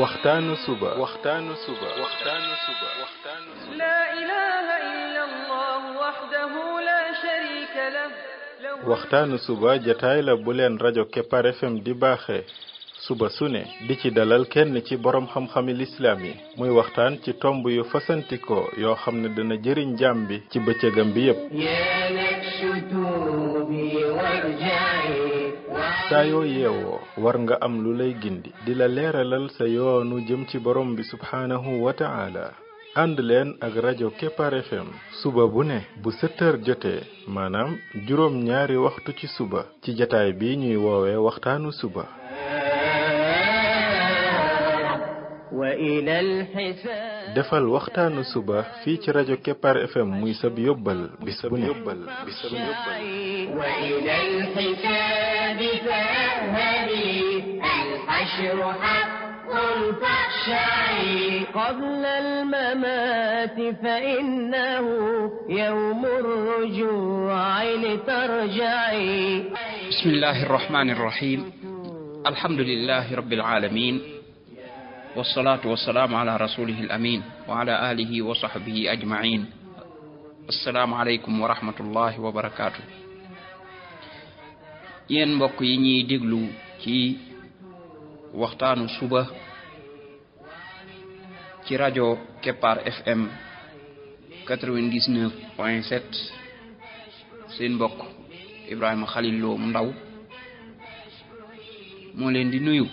waxtaanu suba لا إله إلا الله وحده لا شريك له waxtaanu suba jataay la bu leen rajo Kepar FM di baaxee suba su ne di ci dalal kenn ci borom xam-xami lislaam yi muy waxtaan ci tomb yu fasantikoo yoo xam ne dana jëriñ jaam bi ci bëccëgam bi yépp saa yoo yeewoo war nga am lu lay gindi di la leeralal sa yoonu jëm ci borom bi subhaanahu wa ta'ala ànd leen ak rajo Kepar FM suba bu ne bu 7 heures jotee maanaam juróom ñaari waxtu ci suba ci jataay bi ñuy woowee waxtaanu suba defal waxtaanu suba fii ci rajo Kepar FM muy sab yóbbal bis bu ne قبل الممات فإنه يوم الرجوع لترجعي بسم الله الرحمن الرحيم الحمد لله رب العالمين والصلاة والسلام على رسوله الأمين وعلى آله وصحبه أجمعين السلام عليكم ورحمة الله وبركاته yéen mbokk yi ñuy déglu ci waxtaanu suba ci rajo Kepar FM 99.7 seen mbokk Ibrahima Khalil Lo mu ndaw moo leen di nuyu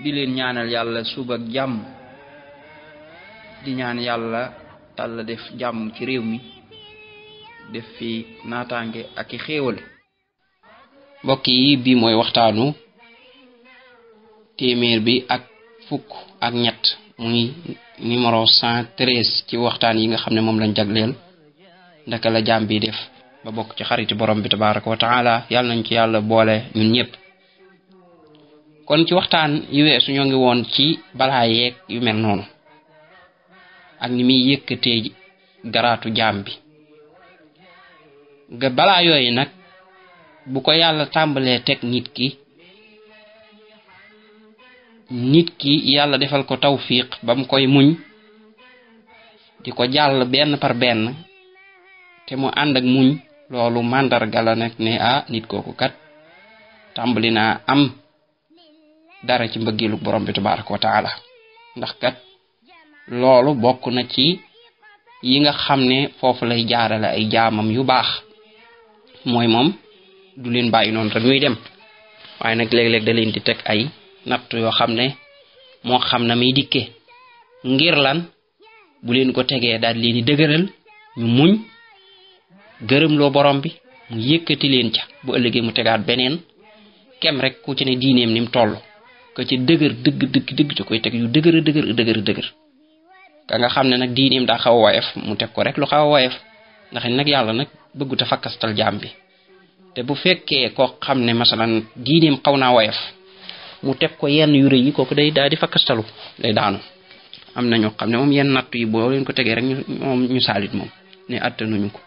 di leen ñaanal yàlla suba ak jàmm di ñaan yàlla Yàlla def jàmm ci réew mi def fi naataange ak i xéewal mbokk yi bi mooy waxtaanu téeméer bi ak fukk ak ñett muy numéro 113 ci waxtaan yi nga xam ne moom lañ jagleel ndaka la jaam bi def ba bokk ci xariti borom bi tabaraka wa taala yàlla nañ ci yàlla boole ñun ñëpp kon ci waxtaan yu weesu ñoo ngi woon ci balaa yeeg yu mel noonu ak ni muy yëkkatee garaatu jaam bi ga balaa yooyu nag bu ko yàlla tàmbalee teg nit ki yàlla defal ko tawfiq ba mu koy muñ di ko jàll benn par benn te mu ànd ak muñ loolu màndarga la nag ne nit kooku kat tàmbali naa am dara ci mbëggeelu borom bi tabaraka wa taala ndax kat loolu bokk na ci yi nga xam ne foofu lay jaarale ay jaamam yu baax mooy moom du leen bàyyi noonu rek ñuy dem waaye nag léeg-léeg da leen di teg ay natt yoo xam ne moo xam na muy dikke ngir lan bu leen ko tegee daal leen di dëgëral ñu muñ gërëm loo borom bi mu yëkkati leen ca bu ëllëgee mu tegaat beneen kem rek ku ci ne diineem ni mu toll ko ci dëgër dëgg ci koy teg yu dëgër ka nga xam ne nag diineem daa xaw a woyof mu teg ko rek lu xaw a woyof ndax nag yàlla nag bëggut a fakkastal jaam bi te bu fekkee koo xam ne masalan diineem xaw naa woyof mu teg ko yenn yu rëy yi kooku day daal di fakkastalu day daanu am na ñoo xam ne moom yenn natt yi boo leen ko tegee rek ñu saalit moom ne attanuñu ko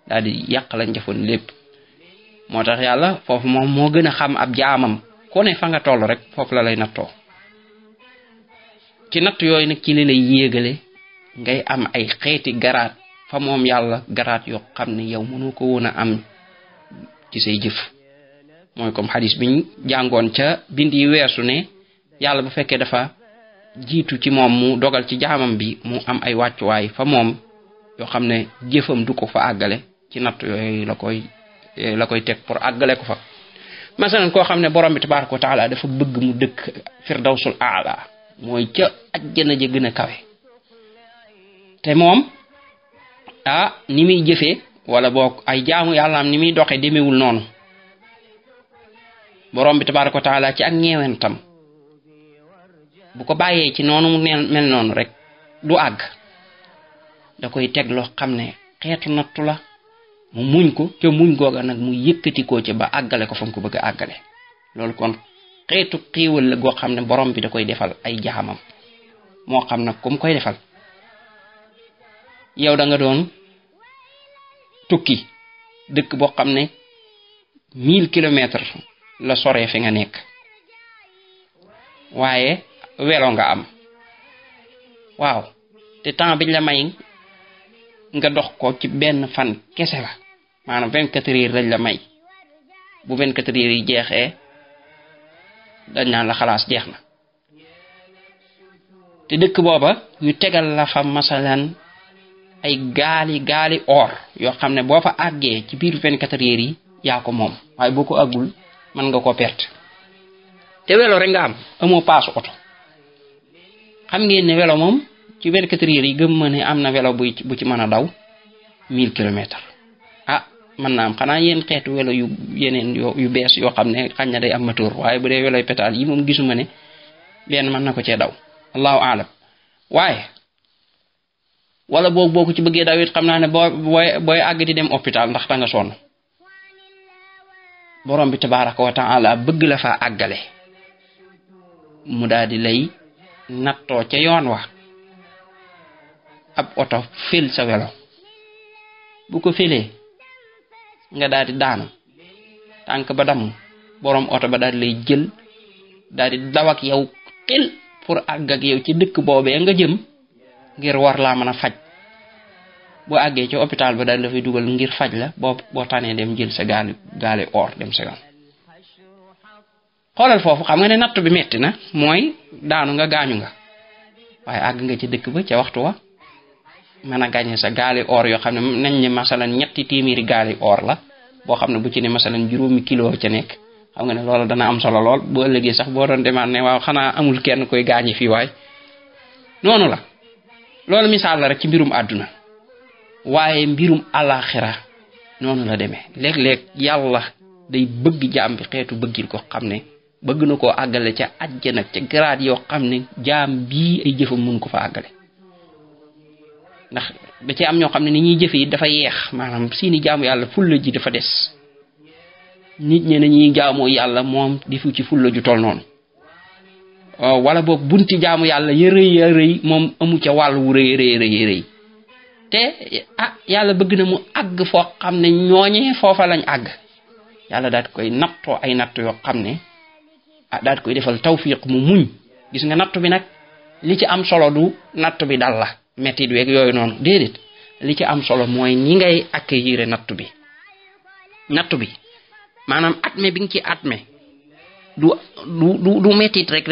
daal di yàq lañ defoon lépp moo tax yàlla foofu moom moo gën a xam ab jaamam ko ne fa nga toll rek foofu la lay nattoo ci natt yooyu nag ci li lay yéegale ngay am ay xeeti garaat fa moom yàlla garaat yoo xam ne yow mënoo ko woon a am ci say jëf mooy comme xadis biñ jàngoon ca bind yi weesu ne yàlla bu fekkee dafa jiitu ci moom mu dogal ci jaamam bi mu am ay wàccuwaay fa moom yoo xam ne jëfam du ko fa àggale ci natt yooyu la koy teg pour àggale ko fa masalan koo xam ne borom bi tabaraka wa taala dafa bëgg mu dëkk firdawsul aala mooy ca ajjana ja gën a kawe te moom ni muy jëfee wala boog ay jaamu yàlla am ni muy doxe demewul noonu borom bi tabaraka wa taala ci ak ñeewentam bu ko bàyyee ci noonu mu mel noonu rek du àgg da koy teg loo xam ne xeetu nattu la mu muñ ko ca muñ googa nag mu yëkkati ko ci ba àggale ko fa mu ko bëgg a àggale loolu kon xeetu xiiwal la goo xam ne borom bi da koy defal ay jaamam moo xam nag comme koy defal yow da nga doon tukki dëkk boo xam ne 1000 kilomètres la soree fi nga nekk waaye welo nga am waaw te temps biñ la may nga dox ko ci benn fan kese la maanaam 24 heures lañ la may bu 24 heures yi jeexee dañ naan la xalaas jeex na te dëkk booba ñu tegal la fa masalan ay gaali or yoo xam ne boo fa àggee ci biir 24 heures yi yaa ko moom waaye boo ko àggul mën nga ko perte te welo rek nga am amoo paasu oto xam ngeen ne welo moom ci 24 heures yi gëm ma ne am na welo bu ci mën a daw 1000 kilomètres mën naa am xanaa yéen xeetu welo yu yeneen yu bees yoo xam ne xañ na day am moteur waaye bu dee weloy pétale yi moom gisuma ne benn mën na ko cee daw allahu aalam waaye wala boo ko ci bëggee daw it xam naa ne booy àgg di dem hôpital ndax da nga sonn borom bi tabaraka wa taala bëgg la faa àggale mu daal di lay nattoo ca yoon wa ab oto fil sa welo bu ko filee nga daal di daanu tànk ba damm borom oto ba daal di lay jël daal di daw ak yow xil pour àgg ak yow ci dëkk boobee nga jëm ngir war laa mën a faj boo àggee ci hôpital ba daal dafay dugal ngir faj la boo tànnee dem jël sa gaali or dem sa yoon xoolal foofu xam nga ne natt bi metti na mooy daanu nga gaañu nga waaye àgg nga ci dëkk ba ca waxtu wa mën a gàññe sa gaali or yoo xam ne nañ ne masalan 3 téeméeri gaali or la boo xam ne bu ci ne masalan 5 kilo ca nekk xam nga ne loolu dana am solo lool bu ëllëgee sax boo doon demaat ne waaw xanaa amul kenn koy gaañi fii waay noonu la loolu misaal la rek ci mbirum àdduna waaye mbirum alaxira noonu la demee léeg-léeg yàlla day bëgg jaam bi xeetu bëggil ko xam ne bëgg na koo àggale ca àjjana ca grade yoo xam ne jaam bii ay jëfam mun ko fa àggale ndax da ci am ñoo xam ne ni ñuy jëfe yi dafa yeex maanaam seeni jaamu yàlla fulla ji dafa des nit ñi nañuy jaamoo yàlla moom defu ci fulla ju toll noonu wala boog bunti jaamu yàlla yërëy moom amu ca wàll wu rëy te yàlla bëgg na mu àgg foo xam ne ñooñee foofa lañ àgg yàlla daal koy nattoo ay natt yoo xam ne daal koy defal tawfiq mu muñ gis nga natt bi nag li ci am solo du natt bi dal la metti weeg yooyu noonu déedéet li ci am solo mooy ñi ngay accueillir natt bi maanaam atme bi nga ci atme du mettit rek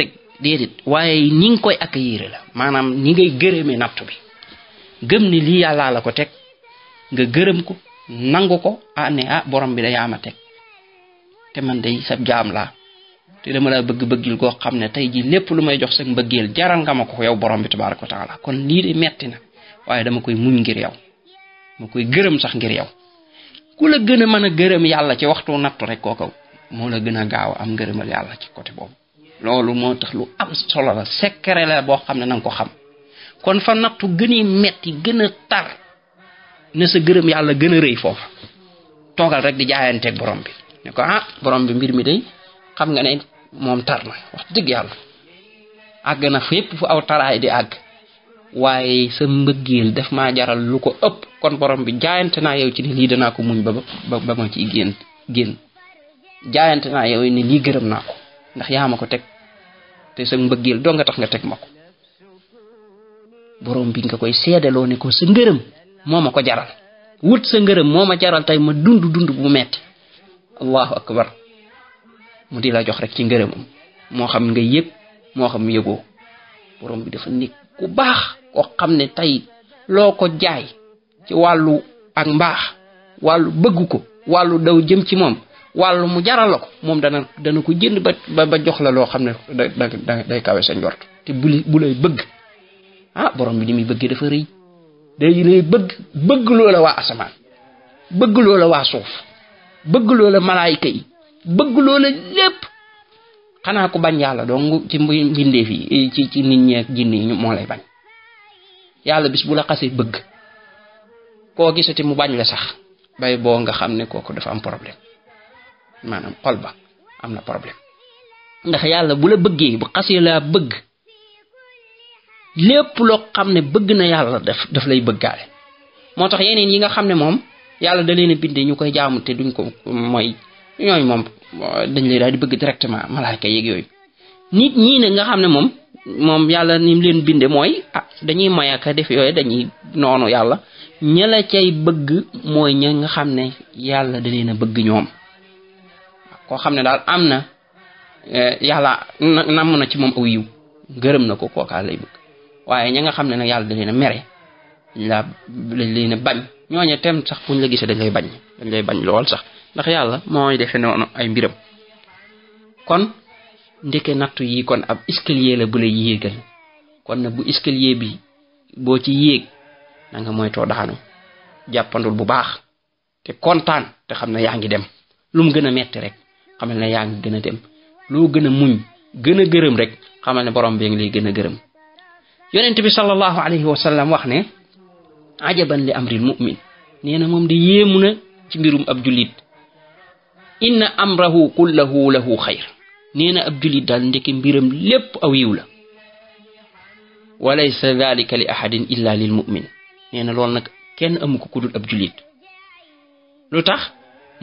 déedéet waaye ñi ngi koy accueillir la maanaam ñi ngay gërëmee natt bi gëm ni lii yàllaa la ko teg nga gërëm ko nangu ko ne borom bi da yaa ma teg te man day sab jaam laa te dama laa bëgg-bëggil koo xam ne tey ji lépp lu may jox sa mbëggeel jaral nga ma ko yow borom bi tabaraka wa taala kon lii de metti na waaye dama koy muñ ngir yow ma koy gërëm sax ngir yow ku la gën a mën a gërëm yàlla ci waxtu nattu rek kooku moo la gën a gaaw am gërëmal yàlla ci côté boobu loolu moo tax lu am solo la secret la boo xam ne nanga ko xam kon fa nattu gën a metti gën a tar na sa gërëm yàlla gën a rëy foofu toogal rek di jaayanteeg borom bi ne ko borom bi mbir mi day xam nga ne moom tar na wax dëgg yàlla àgg na fépp fu aw taraay di àgg waaye sa mbëggeel def maa jaral lu ko ëpp kon borom bi jaayante naa yow ci ne lii danaa ko muñ ba ma ciy génn jaayante naa yow ne lii gërëm naa ko ndax yaa ma ko teg te sa mbëggeel doo nga tax nga teg ma ko borom bi nga koy seedaloo ne ko sa ngërëm moo ma ko jaral wut sa ngërëm moo ma jaral tey ma dund bu metti allahu akbar mu di la jox rek ci ngërëmam moo xam nga yëg moo xam yëgoo borom bi dafa nekk ku baax koo xam ne tey loo ko jaay ci wàllu ak mbaax wàllu bëgg ko wàllu daw jëm ci moom wàllu mu jaral la ko moom dana ko jënd ba jox la loo xam ne day kawe sa njort te bu lay bëgg borom bi ni muy bëggee dafa rëy day lay bëgg loola waa asamaan bëgg loola waa suuf bëgg loola malaayika yi bëgg loola lépp xanaa ko bañ yàlla dong ci mbindeef yi ci nit ñi ak jinne yi moo lay bañ yàlla bis bu la xasee bëgg koo gisati mu bañ la sax bay boo nga xam ne kooku dafa am problème maanaam xol ba am na problème ndax yàlla bu la bëggee bu xasee laa bëgg lépp loo xam ne bëgg na yàlla daf lay bëggaale moo tax yeneen yi nga xam ne moom yàlla da leen a bindee ñu koy jaamu te duñ ko mooy ñooñu moom dañ lay daal di bëgg directement malaaka yeeg yooyu nit ñi ne nga xam ne moom yàlla ni mu leen binde mooy dañuy moy ak def yooyu dañuy noonu yàlla ña la cay bëgg mooy ña nga xam ne yàlla da leen a bëgg ñoom koo xam ne daal am na yàlla namm na ci moom aw yiw gërëm na ko kookaa lay bëgg waaye ña nga xam ne nag yàlla da leen a mere dañ leen a bañ ñooñu tem sax buñ la gisee dañ lay bañ lool sax ndax yàlla mooy defe noonu ay mbiram kon ndeke nattu yi kon ab escalier la bu lay yéegal kon nag bu escalier bi boo ci yéeg na nga moytoo daanu jàppandul bu baax te kontaan te xam ne yaa ngi dem lu mu gën a metti rek xamal ne yaa ngi gën a dem loo gën a muñ gën a gërëm rek xamal ne borom bi ngi lay gën a gërëm yonent bi sallallahu alayhi wa sallam wax ne ajaban li amril mu'min nee na moom di yéemu na ci mbirum ab jullit inna amrahu kullahu lahu xayr nee na ab jullit daal ndeke mbiram lépp aw yiw la walaysa dhalika li ahadin illa lil mu'min nee na loolu nag kenn amu ko ku dul ab jullit lu tax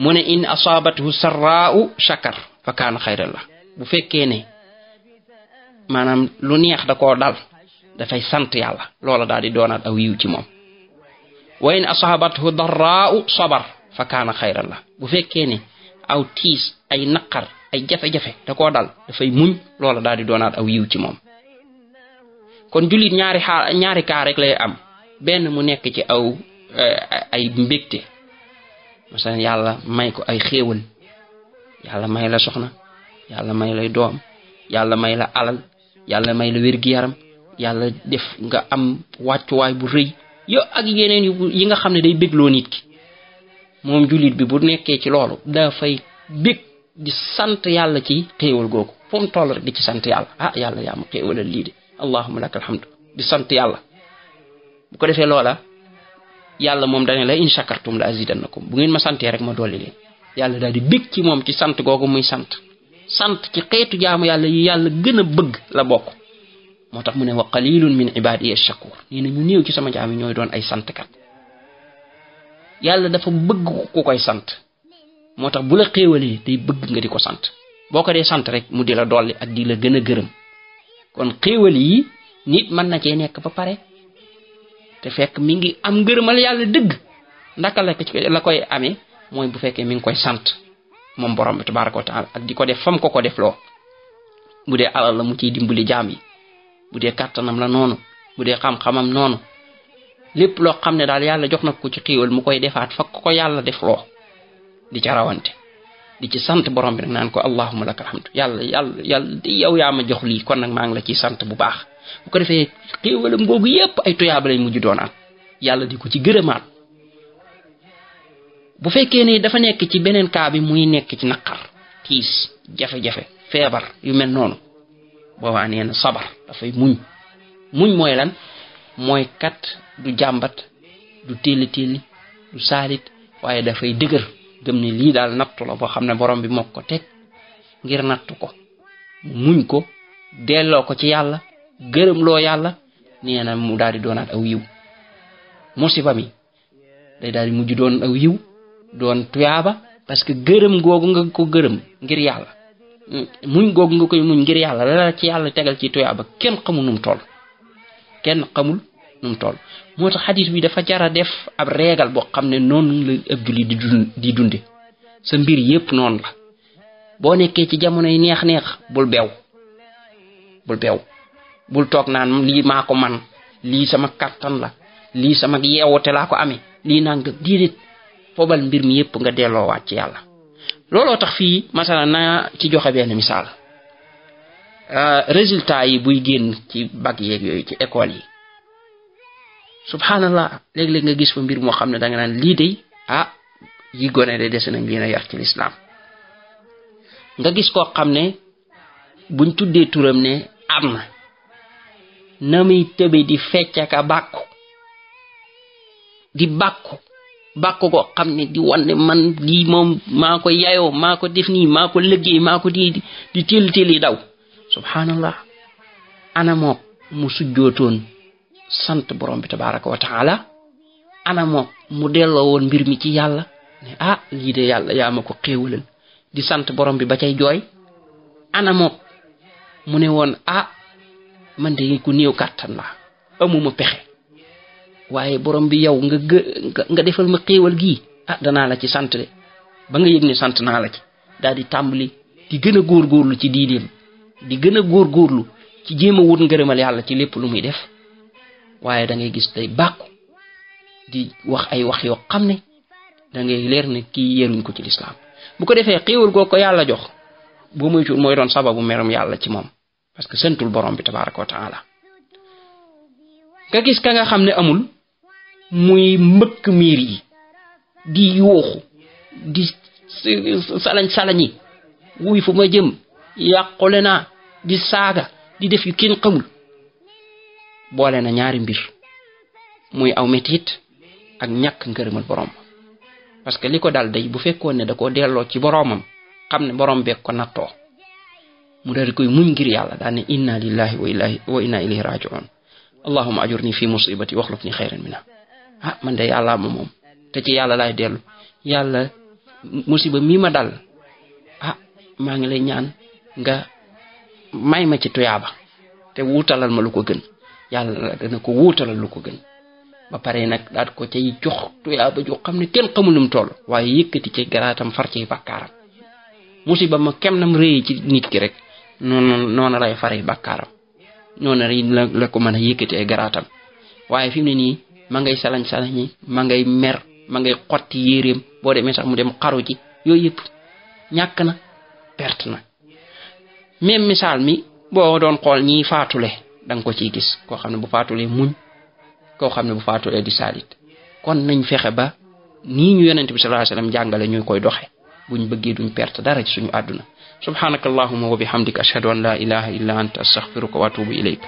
mu ne in asaabathu sarraa'u shakar fa kaana xayran la bu fekkee ne maanaam lu neex da koo dal dafay sant yàlla loola daal di doonaat aw yiw ci moom wa in asaabathu darraa'u sabar fa kaana xayran la bu fekkee ne aw tiis ay naqar ay jafe-jafe da koo dal dafay muñ loola daal di doonaat aw yiw ci moom kon jullit ñaari kaa rek lay am benn mu nekk ci aw ay mbégte masalan yàlla may ko ay xéewal yàlla may la soxna yàlla may lay doom yàlla may la alal yàlla may la wér-gi-yaram yàlla def nga am wàccuwaay bu rëy yo ak yeneen yi nga xam ne day bégloo nit ki moom jullit bi bu nekkee ci loolu dafay bég di sant yàlla ci xéewal googu fu mu toll rek di ci sant yàlla yàlla yaa ma xéewalal lii de allahumma lakal hamdu di sant yàlla bu ko defee loola yàlla moom dane la in shakartum la azidannakum bu ngeen ma santee rek ma dolli leen yàlla daal di bég ci moom ci sant googu muy sant ci xeetu jaamu yàlla yi yàlla gën a bëgg la bokk moo tax mu ne wa qalilun min ibadiya shakur nee na ñu néew ci sama jaam yi ñooy doon ay santkat yàlla dafa bëgg ku koy sant moo tax bu la xéewalee day bëgg nga di ko sant boo ko dee sant rek mu di la dolli ak di la gën a gërëm kon xéewal yi nit mën na cee nekk ba pare te fekk mi ngi am ngërëmal yàlla dëgg ndaka la koy amee mooy bu fekkee mi ngi koy sant moom borom bi tabaraka wa taala ak di ko def fam ko def loo bu dee alal la mu ciy dimbali jaam yi bu dee kàttanam la noonu bu dee xam-xamam noonu lépp loo xam ne daal yàlla jox na ko ci xéewal mu koy defaat fa ko yàlla def loo di ca rawante di ci sant borom bi nag naan ko allahumma lakal hamdu yàlla yow yaa ma jox lii kon nag maa ngi la ciy sant bu baax bu ko defee xéewalam googu yépp ay tuyaaba lay mujj doonaat yàlla di ko ci gërëmaat bu fekkee ne dafa nekk ci beneen kaa bi muy nekk ci naqar tiis jafe-jafe feebar yu mel noonu boobaa nee na sabar dafay muñ mooy lan mooy kat du jàmbat du téeli du saalit waaye dafay dëgër gëm ne lii daal nattu la boo xam ne borom bi moo ko teg ngir nattu ko muñ ko delloo ko ci yàlla gërëm loo yàlla nee na mu daal di doonaat aw yiw musiba mi day daal di mujj doon aw yiw doon tuyaaba parce que gërëm googu nga ko gërëm ngir yàlla muñ googu nga koy muñ ngir yàlla la ci yàlla tegal ci tuyaaba kenn xamul nu mu toll moo tax xadis bi dafa jara def ab reegal boo xam ne noonu la ab jullit di dunde sa mbir yépp noonu la boo nekkee ci jamono yi neex bul beew bul toog naan lii maa ko man lii sama kattan la lii sama yeewute laa ko amee lii naan nga déedéet foobal mbir mi yépp nga delloowaat ci yàlla looloo tax fii masala naa ci joxe benn misaal résultat yi buy génn ci bac yeeg yooyu ci école yi subhanallah léeg-léeg nga gis fa mbir moo xam ne da nga naan lii de yi gone de des nañ leen a yar ci lislaam nga gis koo xam ne buñ tuddee turam ne am na muy tëbe di feccaka bàkku di bàkku ko xam ne di wan ne man lii moom maa ko yayoo maa ko def nii maa ko liggéey maa ko di téeli daw subhanallah ana mook mu sujjootoon sant borom bi tabaraka wa taala ana mook mu delloo woon mbir mi ci yàlla ne lii de yàlla yaa ma ko xéewalal di sant borom bi ba cay jooy ana mook mu ne woon man de ku néew kàttan la amuma pexe waaye borom bi yow nga defal ma xéewal gii danaa la ci sant de ba nga yëg ne sant naa la ci daal di tàmbali di gën a góorgóorlu ci diineem di gën a góorgóorlu ci jéem a wut ngërëmal yàlla ci lépp lu muy def waaye da ngay gis day bàkku di wax ay wax yoo xam ne da ngay leer ne kii yeruñ ko ci lislaam bu ko defee xéewal goo ko yàlla jox boo moytuwul mooy doon sababu merum yàlla ci moom parce que santul borom bi tabaraka wa taala nga gis ka nga xam ne amul muy mbëkk miir yi di yuuxu di salañ wuy fu ma jëm yàqule naa di saaga di def yu kenn xamul boole na ñaari mbir muy aw metit ak ñàkk ngërëmal borom parce que li ko dal day bu fekkoon ne da ko delloo ci boromam xam ne borom beeg ko nattoo mu daal di koy muñ ngir yàlla daal ne inna lillahi wa inna ilayhi raji'un allahumma ajurni fi musibati waxlufni xayran minha man de yàlla moom te ci yàlla laay dellu yàlla musiba mi ma dal maa ngi lay ñaan nga may ma ci tuyaaba te wuutalal ma lu ko gën yàlla dana ko wuutalal lu ko gën ba pare nag daal ko cay jox tuyaaba ju xam ne kenn xamul nu mu toll waaye yëkkati ci garaatam far ci bàkkaaram musiba ma kem nam rëy ci nit ki rek noonu lay faree bàkkaaram noonu la ko mën a yëkkati ay garaatam waaye fi mu ne nii ma ngay salañ-salañi ma ngay mer ma ngay xotti yéreem boo demee sax mu dem xaru ci yooyu yëpp ñàkk na perte na même misaal mi boo doon xool ñi faatule da nga ko ciy gis koo xam ne bu faatulee muñ koo xam ne bu faatulee di saalit kon nañ fexe ba nii ñu yonent bi sallallahu alayhi wasallam jàngale ñu koy doxe buñ bëggee duñ perte dara ci suñu àdduna subhanaka allahumma wa bihamdika ashhadu an la ilaha illa anta astaghfiruka wa atubu ilayk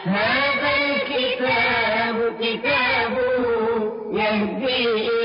هذا الكتاب كتابه يهدي